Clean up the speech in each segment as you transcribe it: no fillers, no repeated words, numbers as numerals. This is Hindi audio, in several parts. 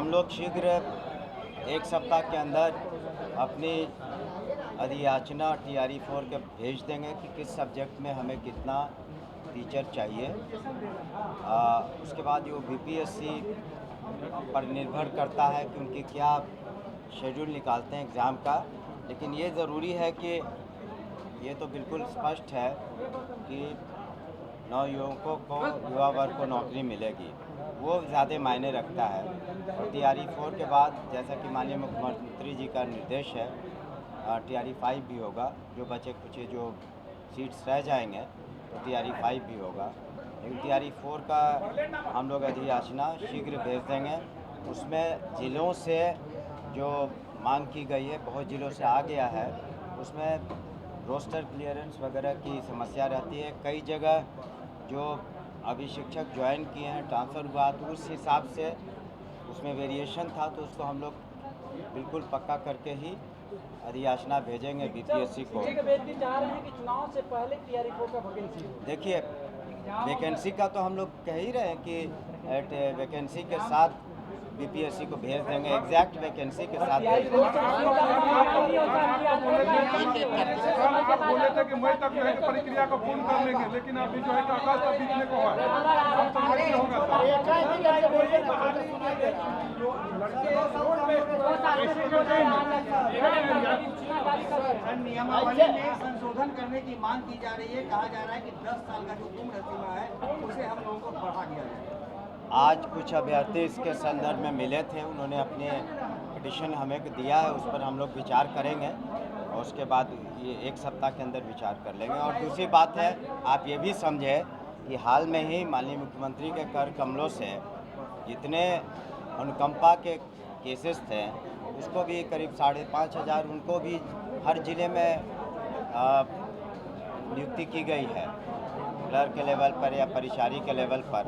हम लोग शीघ्र एक सप्ताह के अंदर अपनी अधियाचना TRE-4 के भेज देंगे कि किस सब्जेक्ट में हमें कितना टीचर चाहिए। उसके बाद वो BPSC पर निर्भर करता है कि उनकी क्या शेड्यूल निकालते हैं एग्ज़ाम का। लेकिन ये ज़रूरी है कि ये तो बिल्कुल स्पष्ट है कि नवयुवकों को युवा वर्ग को नौकरी मिलेगी, वो ज़्यादा मायने रखता है। और TRE-4 के बाद जैसा कि माननीय मुख्यमंत्री जी का निर्देश है, TRE-5 भी होगा। जो बचे कुछ जो सीट्स रह जाएंगे तो TRE-5 भी होगा, लेकिन TRE-4 का हम लोग अधियाचना शीघ्र भेज देंगे। उसमें ज़िलों से जो मांग की गई है, बहुत ज़िलों से आ गया है, उसमें रोस्टर क्लियरेंस वगैरह की समस्या रहती है। कई जगह जो अभी शिक्षक ज्वाइन किए हैं, ट्रांसफ़र हुआ, तो उस हिसाब से उसमें वेरिएशन था, तो उसको हम लोग बिल्कुल पक्का करके ही अधियाचना भेजेंगे BPSC को। चाह रहे हैं कि चुनाव से पहले TRE-4 का वैकेंसी हो। देखिए, वैकेंसी का तो हम लोग कह ही रहे हैं कि वैकेंसी के साथ BPSC को भेज देंगे, एग्जैक्ट वैकेंसी के साथ भेज देंगे। बोले थे कि मई तक जो है प्रक्रिया को पूर्ण कर लेंगे, लेकिन अभी जो है अगस्त तक बीतने को नियमावली में संशोधन करने की मांग की जा रही है। कहा जा रहा है कि 10 साल का जो उम्र सीमा है उसे हम लोगों को बढ़ा दिया जाए। आज कुछ अभ्यर्थी इसके संदर्भ में मिले थे, उन्होंने अपने पिटिशन हमें दिया है, उस पर हम लोग विचार करेंगे और उसके बाद ये एक सप्ताह के अंदर विचार कर लेंगे। और दूसरी बात है, आप ये भी समझें कि हाल में ही माननीय मुख्यमंत्री के कर कमलों से जितने अनुकंपा के केसेस थे, उसको भी करीब 5,500 उनको भी हर ज़िले में नियुक्ति की गई है, क्लर्क के लेवल पर या परिचारी के लेवल पर।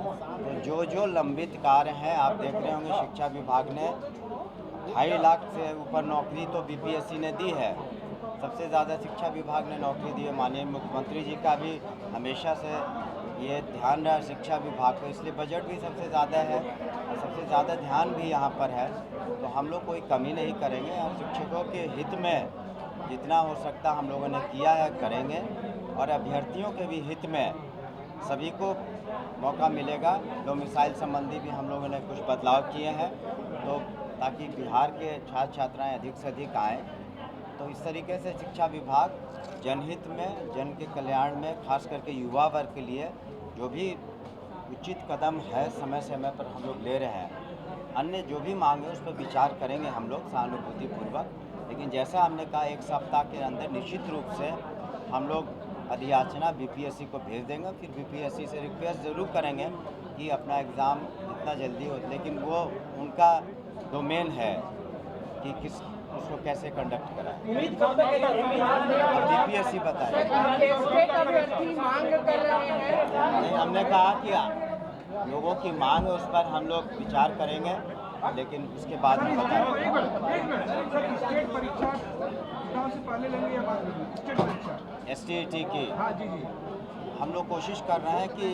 तो जो लंबित कार्य हैं, आप देख रहे होंगे शिक्षा विभाग ने 2.5 लाख से ऊपर नौकरी तो BPSC ने दी है। सबसे ज़्यादा शिक्षा विभाग ने नौकरी दी है। माननीय मुख्यमंत्री जी का भी हमेशा से ये ध्यान रहा शिक्षा विभाग को, इसलिए बजट भी सबसे ज़्यादा है और सबसे ज़्यादा ध्यान भी यहाँ पर है। तो हम लोग कोई कमी नहीं करेंगे और शिक्षकों के हित में जितना हो सकता हम लोगों ने किया है करेंगे, और अभ्यर्थियों के भी हित में सभी को मौका मिलेगा। डोमिसाइल संबंधी भी हम लोगों ने कुछ बदलाव किए हैं, तो ताकि बिहार के छात्र छात्राएँ अधिक से अधिक आएँ। तो इस तरीके से शिक्षा विभाग जनहित में, जन के कल्याण में, खास करके युवा वर्ग के लिए जो भी उचित कदम है समय समय पर हम लोग ले रहे हैं। अन्य जो भी मांग है उस पर विचार करेंगे हम लोग सहानुभूतिपूर्वक। लेकिन जैसा हमने कहा, एक सप्ताह के अंदर निश्चित रूप से हम लोग अधियाचना BPSC को भेज देंगे। फिर BPSC से रिक्वेस्ट ज़रूर करेंगे कि अपना एग्ज़ाम जितना जल्दी हो, लेकिन वो उनका डोमेन है कि किस उसको कैसे कंडक्ट कराएं। BPSC बताए। नहीं, हमने कहा कि लोगों की मांग है, उस पर हम लोग विचार करेंगे, लेकिन उसके बाद में STET की हम लोग कोशिश कर रहे हैं कि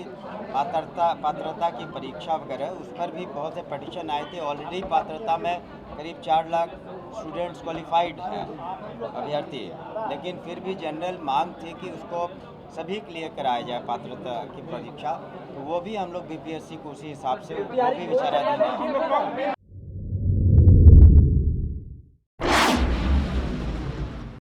पात्रता की परीक्षा वगैरह, उस पर भी बहुत से पिटीशन आए थे। ऑलरेडी पात्रता में करीब 4 लाख स्टूडेंट्स क्वालिफाइड हैं अभ्यर्थी, लेकिन फिर भी जनरल मांग थी कि उसको सभी के लिए कराया जाए पात्रता की परीक्षा। तो वो भी हम लोग BPSC को उसी हिसाब से वो भी विचाराधीन है।